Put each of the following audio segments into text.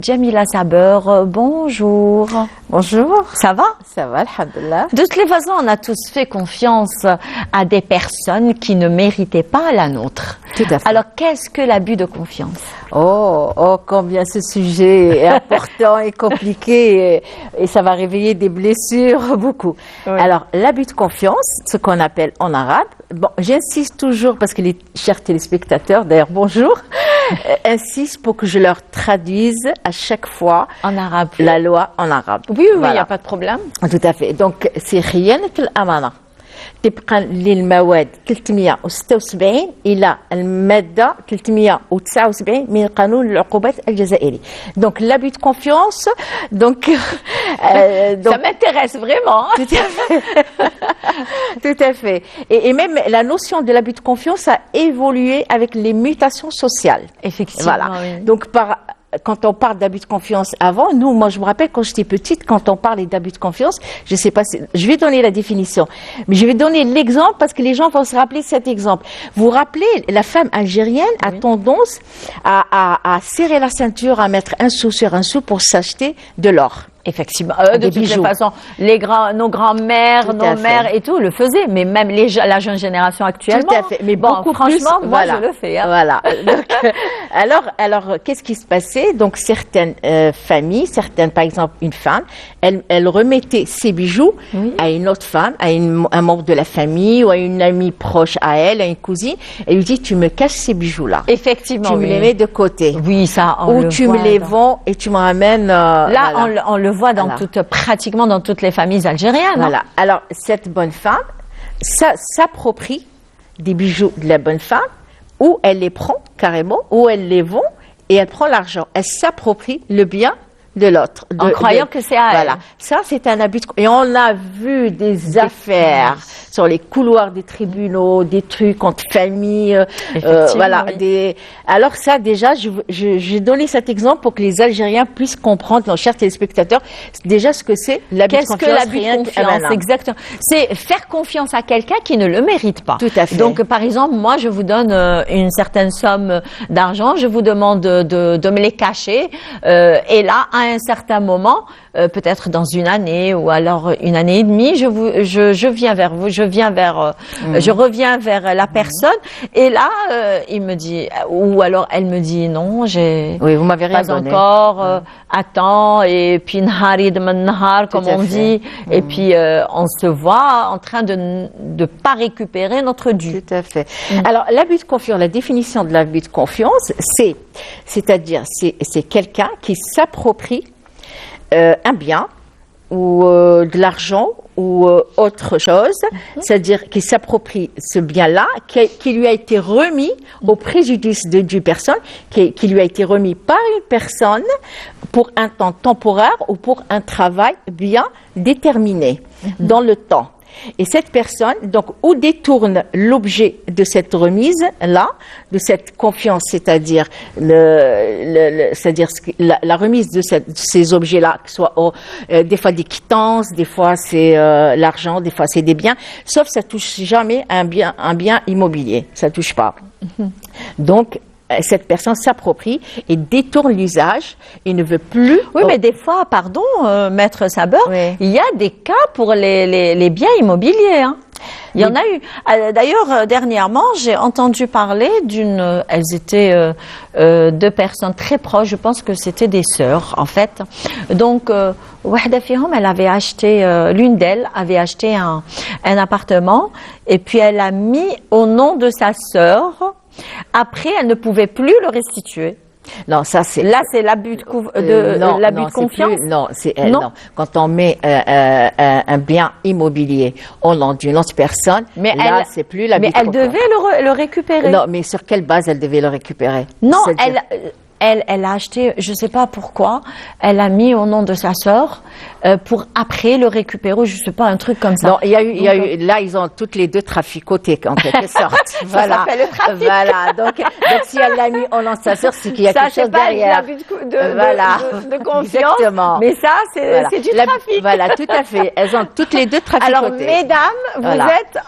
Jamila Saber, bonjour. Bonjour. Ça va? Ça va, alhamdoulilah. De toutes les façons, on a tous fait confiance à des personnes qui ne méritaient pas la nôtre. Tout à fait. Alors, qu'est-ce que l'abus de confiance? Oh, combien ce sujet est important et compliqué et ça va réveiller des blessures, beaucoup. Oui. Alors, l'abus de confiance, ce qu'on appelle en arabe, bon, j'insiste toujours parce que les chers téléspectateurs, d'ailleurs, bonjour, insistent pour que je leur traduise à chaque fois En arabe. la loi en arabe. Oui, il n'y Voilà. a pas de problème. Tout à fait. Donc, c'est خيانة الأمانة. تبقى للمواد 376 إلى المادة 379 من قانون العقوبات الجزائري. Donc, l'abus de confiance, donc Ça m'intéresse vraiment. tout à fait. Tout à fait. Et même la notion de l'abus de confiance a évolué avec les mutations sociales. Effectivement. Voilà. Oui. Donc, quand on parle d'abus de confiance avant, moi je me rappelle quand j'étais petite, quand on parlait d'abus de confiance, je sais pas, je vais donner la définition, mais je vais donner l'exemple parce que les gens vont se rappeler cet exemple. Vous vous rappelez, la femme algérienne a tendance à serrer la ceinture, à mettre un sou sur un sou pour s'acheter de l'or. Effectivement. Des De toutes les bijoux. façons, nos grands-mères, Tout nos à fait. mères et tout le faisaient, mais même la jeune génération actuellement. Tout à fait. Mais bon, beaucoup franchement, plus, moi voilà. je le fais. Hein. Voilà. Donc, alors, qu'est-ce qui se passait? Donc, certaines familles, par exemple, une femme, elle remettait ses bijoux à une autre femme, à un membre de la famille ou à une amie proche à elle, à une cousine. Elle lui dit, tu me caches ces bijoux-là. Effectivement. Tu me les mets de côté. Oui, ça, on Ou le tu voit me les dans- vends et tu me ramènes. Là, voilà. on le voit dans Voilà. pratiquement dans toutes les familles algériennes. hein. Voilà. Alors, cette bonne femme s'approprie des bijoux de la bonne femme, ou elle les prend carrément, ou elle les vend et elle prend l'argent. Elle s'approprie le bien de l'autre. En croyant que c'est à Voilà. elle. Ça, c'est un abus de... Et on a vu des affaires sur les couloirs des tribunaux, des trucs entre familles. Effectivement, voilà. oui. Alors ça, déjà, j'ai donné cet exemple pour que les Algériens puissent comprendre, nos chers téléspectateurs, déjà ce que c'est l'abus de Qu'est-ce confiance. que l'abus de rien que- confiance? voilà. Exactement. C'est faire confiance à quelqu'un qui ne le mérite pas. Tout à fait. Donc, par exemple, moi, je vous donne une certaine somme d'argent, je vous demande de me les cacher, et là, à un certain moment, peut-être dans une année ou alors une année et demie, je viens vers vous, je reviens vers la personne, et là, il me dit, ou alors elle me dit non, Oui, vous m'avez rien pas donné. encore, attends, et puis nahari de nahar, comme à on fait. dit, et puis on se voit en train de pas récupérer notre dû. Tout à fait. Alors, l'abus de confiance, la définition de l'abus de confiance, c'est-à-dire, c'est quelqu'un qui s'approprie un bien ou de l'argent ou autre chose, c'est-à-dire qui s'approprie ce bien-là, qui lui a été remis au préjudice d'une personne, qui lui a été remis par une personne pour un temps temporaire ou pour un travail bien déterminé dans le temps. Et cette personne, donc, ou détourne l'objet de cette remise-là, de cette confiance, c'est-à-dire c'est-à-dire la remise de ces objets-là, que ce soit des fois des quittances, des fois c'est l'argent, des fois c'est des biens, sauf ça touche jamais un bien immobilier, ça touche pas. Donc, cette personne s'approprie et détourne l'usage et ne veut plus. Oui, mais des fois, pardon, Maître Saber, Oui. il y a des cas pour les biens immobiliers. Hein. Il y en a eu. D'ailleurs, dernièrement, j'ai entendu parler elles étaient deux personnes très proches. Je pense que c'était des sœurs, en fait. Donc, wahda fihom, l'une d'elles avait acheté un appartement, et puis elle a mis au nom de sa sœur. Après, elle ne pouvait plus le restituer. Non, ça c'est. Là, c'est l'abus de c'est confiance. plus- non, c'est elle. Non. Non. Quand on met un bien immobilier au nom d'une autre personne, Mais là, c'est plus l'abus mais de elle confiance. devait le récupérer. Non, mais sur quelle base elle devait le récupérer? Non, C'est-à-dire- elle a acheté, je sais pas pourquoi, elle a mis au nom de sa sœur pour après le récupérer, je sais pas, un truc comme ça. Non, il y a eu, là, ils ont toutes les deux traficoté, en quelque sorte. Voilà. s'appelle le trafic. Voilà. Donc, si elle l'a mis au nom de sa sœur, c'est qu'il y a ça, quelque chose c'est pas derrière. l'abus de Voilà. de confiance. Exactement. Mais ça, c'est Voilà. du trafic. Voilà, tout à fait. Elles ont toutes les deux traficoté. Alors, mesdames, Voilà. vous êtes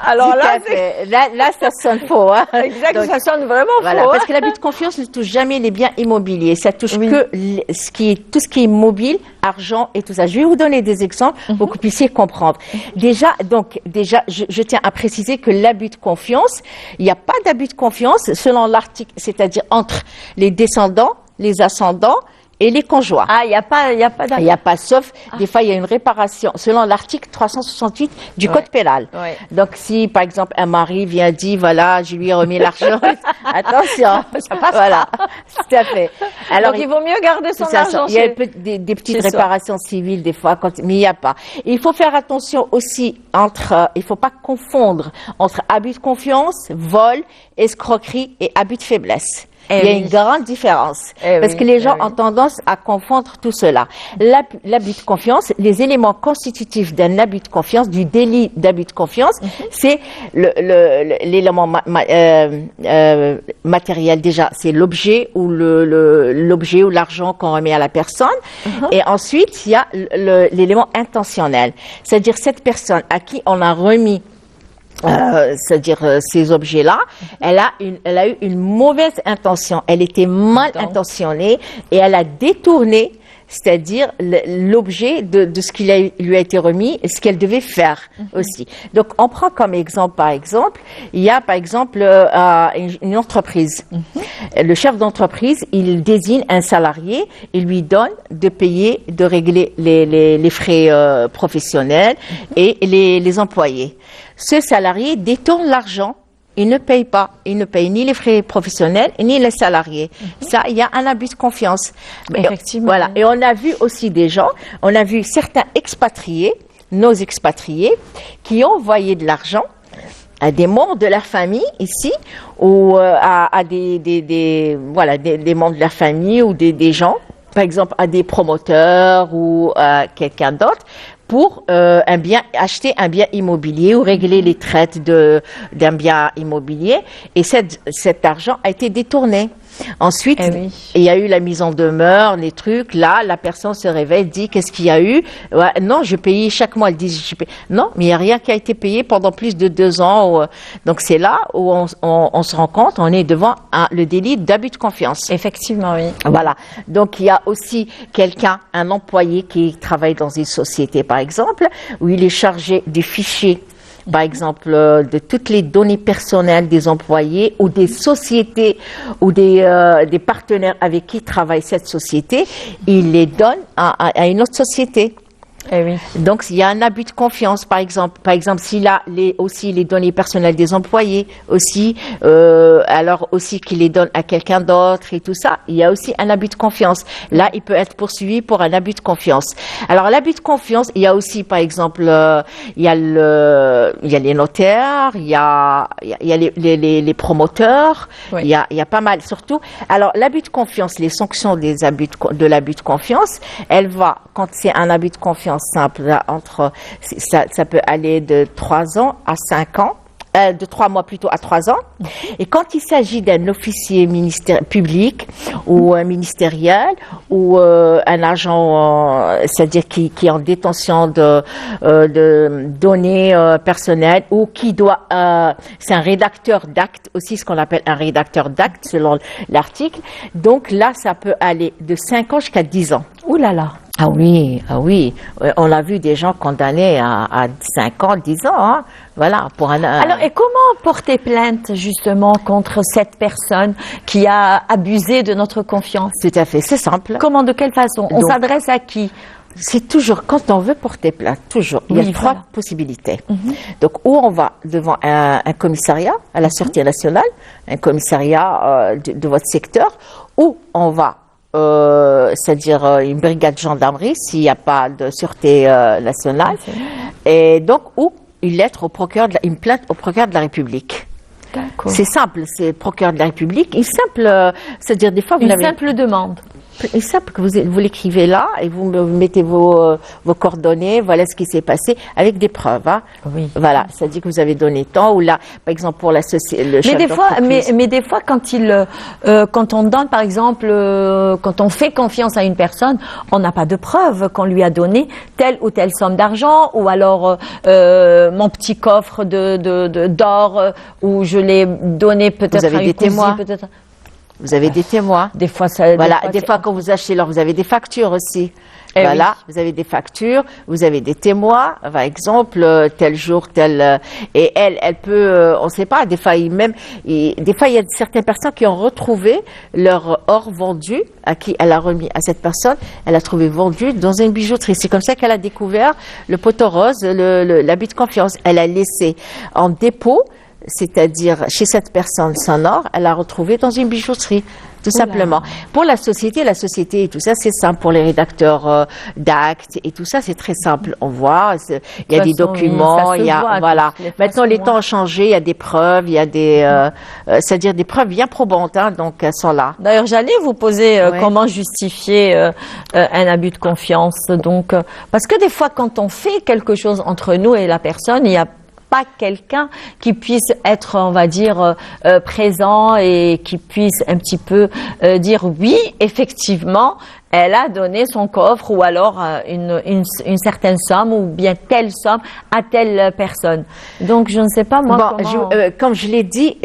Alors Tout là, à fait. Là, ça sonne faux. Hein. exact, Donc, ça sonne vraiment voilà, faux. parce Hein. que l'abus de confiance ne touche jamais les biens immobiliers. Ça touche Oui. que tout ce qui est mobile, argent et tout ça. Je vais vous donner des exemples pour que vous puissiez comprendre. Déjà, je tiens à préciser que l'abus de confiance, il n'y a pas d'abus de confiance selon l'article, c'est-à-dire entre les descendants, les ascendants et les conjoints. Ah, il n'y a pas Il n'y a pas, sauf des fois, il y a une réparation selon l'article 368 du Code pénal. Ouais. Donc, si, par exemple, un mari vient dire, voilà, je lui ai remis l'argent, attention, ça passe voilà, tout à fait. Alors, Donc, il vaut mieux garder son c'est ça, argent il y a chez... des petites chez soi. réparations civiles des fois, mais il n'y a pas. Et il faut faire attention aussi il faut pas confondre entre abus de confiance, vol, escroquerie et abus de faiblesse. Eh Il y a oui. une grande différence. Eh Parce oui, que les gens eh oui. ont tendance à confondre tout cela. L'abus de confiance, les éléments constitutifs d'un abus de confiance, du délit d'abus de confiance, c'est l'élément matériel déjà, c'est l'objet ou l'objet ou l'argent qu'on remet à la personne. Et ensuite, il y a l'élément intentionnel. C'est-à-dire cette personne à qui on a remis c'est-à-dire ces objets-là, elle a eu une mauvaise intention. Elle était mal intentionnée et elle a détourné, c'est-à-dire l'objet de ce qui lui a été remis et ce qu'elle devait faire aussi. Donc, on prend comme exemple, par exemple, il y a par exemple une entreprise. Le chef d'entreprise, il désigne un salarié et lui donne de payer, de régler les frais professionnels et les employés. Ce salarié détourne l'argent, il ne paye pas. Il ne paye ni les frais professionnels, ni les salariés. Ça, il y a un abus de confiance. Effectivement. Voilà. Et on a vu aussi des gens, on a vu certains expatriés, nos expatriés, qui ont envoyé de l'argent à des membres de leur famille ici, ou à des membres de leur famille ou des gens, par exemple à des promoteurs ou à quelqu'un d'autre, pour acheter un bien immobilier ou régler les traites d'un bien immobilier. Et cet argent a été détourné. Ensuite, il y a eu la mise en demeure, les trucs. Là, la personne se réveille, dit qu'est-ce qu'il y a eu? Ouais, non, je paye chaque mois. Elle dit, non, mais il n'y a rien qui a été payé pendant plus de 2 ans. Donc, c'est là où on se rend compte, on est devant le délit d'abus de confiance. Effectivement, oui. Voilà. Donc, il y a aussi un employé qui travaille dans une société, par exemple, où il est chargé du fichier, par exemple, de toutes les données personnelles des employés ou des sociétés ou des partenaires avec qui travaille cette société, il les donne à une autre société. Eh oui. Donc, il y a un abus de confiance, par exemple. Par exemple, s'il a aussi les données personnelles des employés, aussi, alors aussi qu'il les donne à quelqu'un d'autre et tout ça, il y a aussi un abus de confiance. Là, il peut être poursuivi pour un abus de confiance. Alors, l'abus de confiance, il y a aussi, par exemple, il y a les notaires, il y a les promoteurs, Oui. il y a pas mal, surtout. Alors, l'abus de confiance, les sanctions de l'abus de confiance, elle va, quand c'est un abus de confiance simple, là, ça peut aller de 3 ans à 5 ans, de 3 mois plutôt à 3 ans. Et quand il s'agit d'un officier public ou ministériel ou un agent, c'est-à-dire qui est en détention de données personnelles ou qui doit, c'est un rédacteur d'actes aussi, ce qu'on appelle un rédacteur d'actes selon l'article. Donc là, ça peut aller de 5 ans jusqu'à 10 ans. Ouh là là. Ah oui. On a vu des gens condamnés à 5 ans, 10 ans, hein. Voilà, pour Alors, et comment porter plainte, justement, contre cette personne qui a abusé de notre confiance? Tout à fait, c'est simple. Comment, de quelle façon? On Donc, s'adresse à qui? C'est toujours, quand on veut porter plainte, toujours, il y a 3 possibilités. Donc, ou on va devant un commissariat, à la Sûreté nationale, un commissariat de votre secteur, ou on va c'est-à-dire une brigade de gendarmerie s'il n'y a pas de sûreté nationale, et donc ou une lettre une plainte au procureur de la République. D'accord. C'est simple, c'est procureur de la République, c'est-à-dire des fois vous Une avez simple demande. simple que vous l'écrivez là et vous mettez vos coordonnées, voilà ce qui s'est passé avec des preuves. Hein. Oui. Voilà, c'est-à-dire que vous avez donné tant ou là, par exemple pour la société, le chef Mais des fois, d'entreprise. mais des fois, quand on donne, par exemple, quand on fait confiance à une personne, on n'a pas de preuve qu'on lui a donné telle ou telle somme d'argent, ou alors mon petit coffre d'or où je l'ai donné peut-être avez à une des cousine, témoins. peut-être. Vous avez des témoins. Des fois, ça. Voilà, des fois quand vous achetez l'or, vous avez des factures aussi. Eh Voilà, vous avez des factures, vous avez des témoins, par exemple, tel jour, tel... et elle peut, on ne sait pas, des fois, des fois, il y a certaines personnes qui ont retrouvé leur or vendu, à qui elle a remis à cette personne, elle a trouvé vendu dans une bijouterie. C'est comme ça qu'elle a découvert le poteau rose, l'habit de confiance. Elle a laissé en dépôt, c'est-à-dire chez cette personne son or, elle l'a retrouvé dans une bijouterie, tout simplement. Pour la société et tout ça, c'est simple. Pour les rédacteurs d'actes et tout ça, c'est très simple. On voit, il y a des documents, il y a, voilà. Maintenant, les temps ont changé, il y a des preuves, il y a c'est-à-dire des preuves bien probantes, hein, donc elles sont là. D'ailleurs, j'allais vous poser comment justifier un abus de confiance. Donc, parce que des fois, quand on fait quelque chose entre nous et la personne, il y a pas quelqu'un qui puisse être, on va dire, présent et qui puisse un petit peu dire oui, effectivement, elle a donné son coffre ou alors une certaine somme ou bien telle somme à telle personne. Donc, je ne sais pas moi comment... comme je l'ai dit,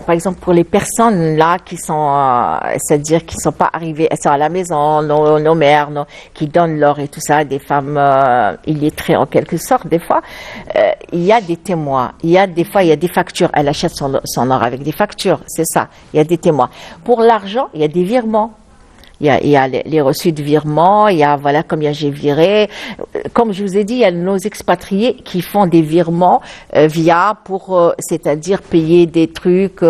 par exemple, pour les personnes là qui sont, c'est-à-dire qui sont pas arrivées, elles sont à la maison, nos mères, qui donnent l'or et tout ça, des femmes illettrées en quelque sorte, des fois, il y a des témoins. Des fois, il y a des factures. Elle achète son or avec des factures, c'est ça. Il y a des témoins. Pour l'argent, il y a des virements. Il y a les reçus de virement, il y a voilà combien j'ai viré. Comme je vous ai dit, il y a nos expatriés qui font des virements c'est-à-dire payer des trucs.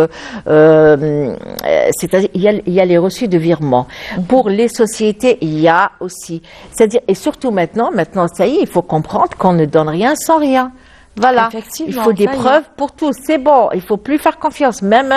C'est-à-dire il y a les reçus de virement. Pour les sociétés, il y a aussi, c'est-à-dire et surtout maintenant ça y est, il faut comprendre qu'on ne donne rien sans rien. Voilà, il faut des preuves pour tout. C'est bon, il faut plus faire confiance, même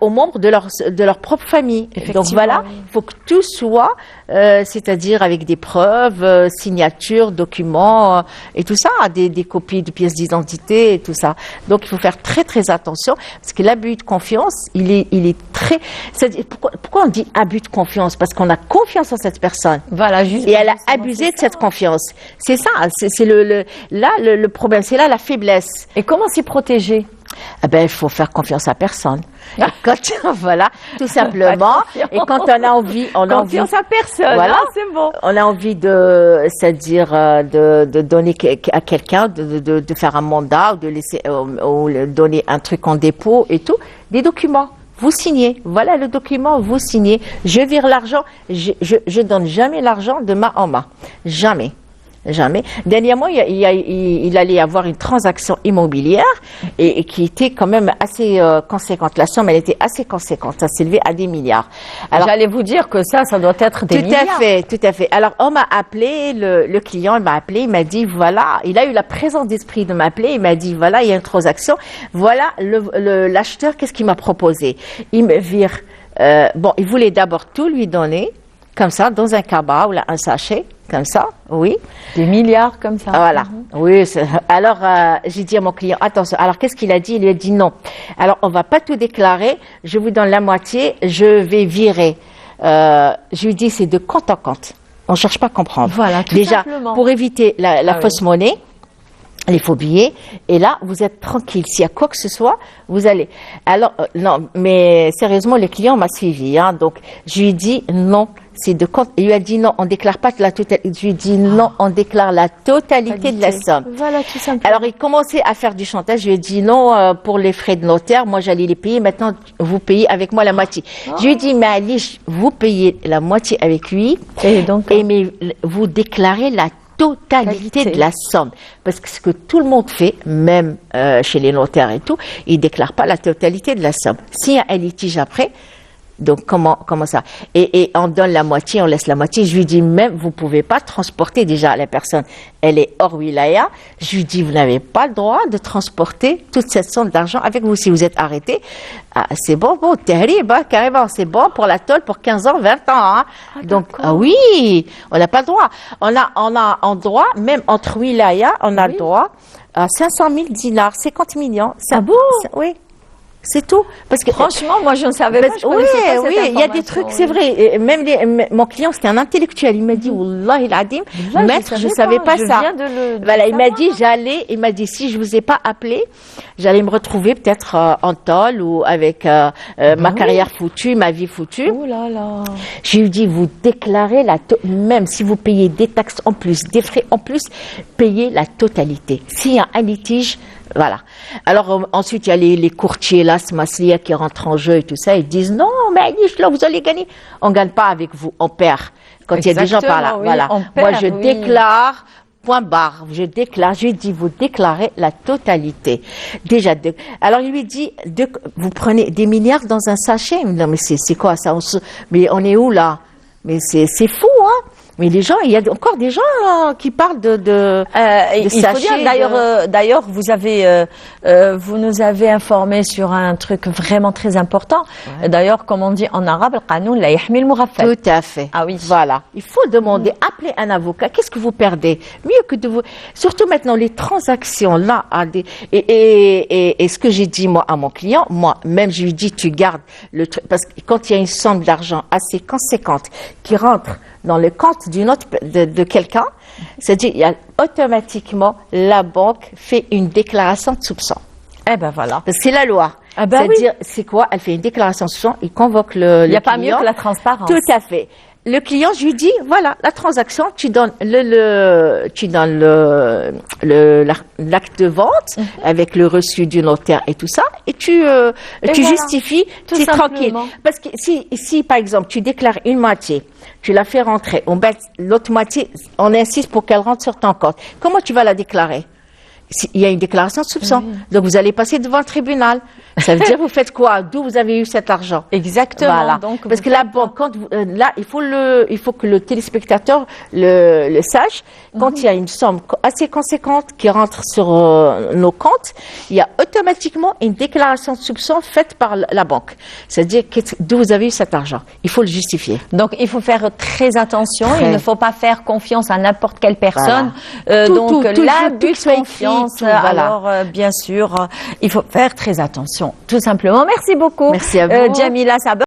aux membres de leur propre famille. Donc voilà, il faut que tout soit, c'est-à-dire avec des preuves, signatures, documents et tout ça, des copies de pièces d'identité et tout ça. Donc il faut faire très très attention parce que l'abus de confiance, il est très. C'est-à-dire, pourquoi on dit abus de confiance? Parce qu'on a confiance en cette personne. Voilà, et elle a abusé de cette confiance. C'est ça. C'est le problème, c'est là la faiblesse. Et comment s'y protéger? Il faut faire confiance à personne. Voilà, tout simplement. Et quand on a envie, confiance à personne. Voilà, c'est bon. On a envie c'est-à-dire de donner à quelqu'un, de faire un mandat ou de laisser ou donner un truc en dépôt et tout, des documents. Vous signez. Voilà le document. Vous signez. Je vire l'argent. Je donne jamais l'argent de main en main. Jamais. Jamais. Dernièrement, il allait y avoir une transaction immobilière et qui était quand même assez conséquente. La somme, elle était assez conséquente. Ça s'élevait à des milliards. Alors, j'allais vous dire que ça doit être des milliards. Tout à fait. Alors, on m'a appelé, le client, il m'a appelé, il m'a dit, voilà, il a eu la présence d'esprit de m'appeler, il m'a dit, voilà, il y a une transaction. Voilà, l'acheteur, qu'est-ce qu'il m'a proposé? Il me vire, il voulait d'abord tout lui donner, comme ça, dans un cabas ou là, un sachet. Comme ça, oui. Des milliards comme ça. Voilà. Oui. Alors, j'ai dit à mon client, attention. Alors, qu'est-ce qu'il a dit? Il lui a dit non. Alors, on va pas tout déclarer. Je vous donne la moitié. Je vais virer. Je lui dis, c'est de compte en compte. On cherche pas à comprendre. Voilà, tout déjà, simplement. pour éviter la fausse monnaie, les faux billets, et là, vous êtes tranquille. S'il y a quoi que ce soit, vous allez. Alors, non, mais sérieusement, le client m'a suivi, hein, donc, je lui ai dit non, c'est de compte. Il lui a dit non, on déclare pas la totalité. Je lui ai dit non, on déclare la totalité de la somme. Voilà, tout simplement. Alors, il commençait à faire du chantage. Je lui ai dit non, pour les frais de notaire, moi, j'allais les payer. Maintenant, vous payez avec moi la moitié. Je lui ai dit, mais Ali, vous payez la moitié avec lui. Et donc, mais vous déclarez la totalité de la somme. Parce que ce que tout le monde fait, même chez les notaires et tout, ils ne déclarent pas la totalité de la somme. S'il y a un litige après, Donc comment ça? Et on donne la moitié, on laisse la moitié. Je lui dis même, vous pouvez pas transporter, déjà la personne, elle est hors wilaya. Je lui dis, vous n'avez pas le droit de transporter toute cette somme d'argent avec vous si vous êtes arrêté. Ah, c'est bon, terrible, hein, carrément, c'est bon pour la tôle pour 15 ans, 20 ans. Hein. Donc oui, on n'a pas le droit. On a en droit, même entre wilaya, on a le droit à 500 000 dinars, 50 millions. Ah bon? Oui. C'est tout. Parce que franchement, moi, je ne savais pas. Je connaissais pas cette il y a des trucs, c'est vrai. Et même mon client, c'était un intellectuel. Il m'a dit, Wallah il-Adim, maître, je savais pas ça. Voilà, il m'a dit, il m'a dit, si je vous ai pas appelé, j'allais me retrouver peut-être en tôle ou avec ma carrière foutue, ma vie foutue. Oh là là. Je lui ai dit, vous déclarez même si vous payez des taxes en plus, des frais en plus, payez la totalité. S'il y a un litige, voilà. Alors ensuite il y a les courtiers là, Smaslia qui rentrent en jeu et tout ça. Ils disent non, mais là vous allez gagner. On gagne pas avec vous, on perd. Quand il y a des gens par là, oui, voilà. Moi je déclare. Point barre, je déclare, je lui dis, vous déclarez la totalité. Déjà, alors il lui dit, vous prenez des milliards dans un sachet. Il me dit, non mais c'est quoi ça? Mais on est où là? Mais c'est fou, hein? Mais les gens, il y a encore des gens là, qui parlent de il faut dire, d'ailleurs, vous nous avez informé sur un truc vraiment très important. Ouais. D'ailleurs, comme on dit en arabe, al-qanoun la yahmi al-mughaffal. Tout à fait. Ah oui. Voilà. Il faut demander, appeler un avocat. Qu'est-ce que vous perdez? Mieux que de vous. Surtout maintenant, les transactions là, et ce que j'ai dit moi à mon client, même je lui dis, tu gardes le truc, parce que quand il y a une somme d'argent assez conséquente qui rentre dans le compte de quelqu'un, c'est-à-dire automatiquement la banque fait une déclaration de soupçon. Eh ben voilà. Parce que c'est la loi. Ah ben c'est-à-dire, c'est quoi? Elle fait une déclaration de soupçon, il convoque le client. Il n'y a pas mieux que la transparence. Tout à fait. Le client, je lui dis, voilà, la transaction, tu donnes l'acte de vente avec le reçu du notaire et tout ça, et tu justifies, tu es tranquille. Parce que si, par exemple, tu déclares une moitié, tu la fais rentrer, l'autre moitié, on insiste pour qu'elle rentre sur ton compte. Comment tu vas la déclarer? Il y a une déclaration de soupçon. Oui. Donc, vous allez passer devant le tribunal. Ça veut dire, vous faites quoi? D'où vous avez eu cet argent? Exactement. Voilà. Donc, parce que la banque, là, il faut que le téléspectateur le sache. Quand il y a une somme assez conséquente qui rentre sur nos comptes, il y a automatiquement une déclaration de soupçon faite par la banque. C'est-à-dire d'où vous avez eu cet argent. Il faut le justifier. Donc, il faut faire très attention. Il ne faut pas faire confiance à n'importe quelle personne. Voilà. Donc, l'abus de confiance. Voilà. Alors, bien sûr, il faut faire très attention, tout simplement. Merci beaucoup, Merci à vous. Djamila Saber.